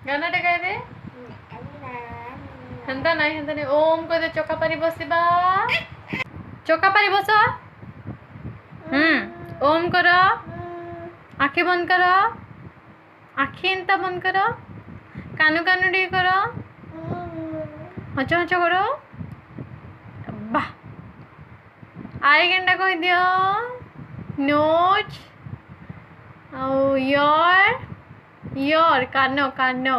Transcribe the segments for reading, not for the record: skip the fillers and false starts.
गाना टे गाए दे हेंता नहीं ओम को दे चौका पारी बसिबा चौका पारी बस ओम करो आँखें बंद करो आँखें एंता बंद करो कानू कानू टी करो हच हच करो वाह आई केंटा कह दियो नोज योर कानो कानो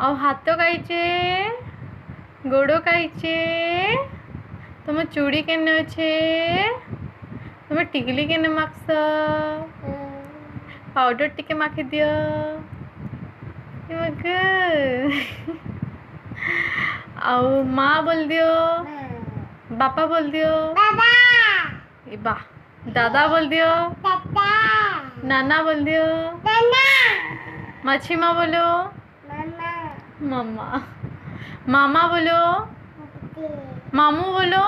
आ हाथ कहीचे गोड़ कहीचे तुम चूड़ी केने अच्छे तुम टिकली केने माखस पाउडर टिके माखी दियो आओ माँ बोल दियो बापा बोल दियो बा दादा बोल दियो नाना बोल दियो मच्छी माँ बोलो मम्मा मामा बोलो मामू बोलो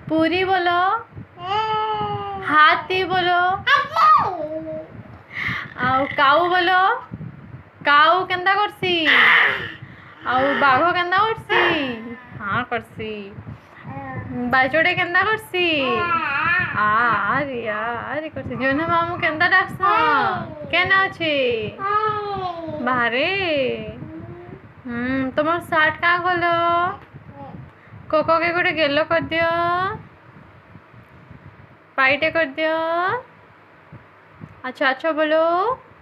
पूरी बोलो हाथी बोलो आउ काऊ बोलो काऊ केंदा करसी आउ बाघ केंदा करसी हाँ करसी बाजोड़े केंदा करसी आरे करसी जोना मामू केंदा डाकस केना अछि बाहरे तुम सार्ट कहाँ खोलो कोको के गोटे गेलो कर दियो पाइटे कर दियो अच्छा अच्छा बोलो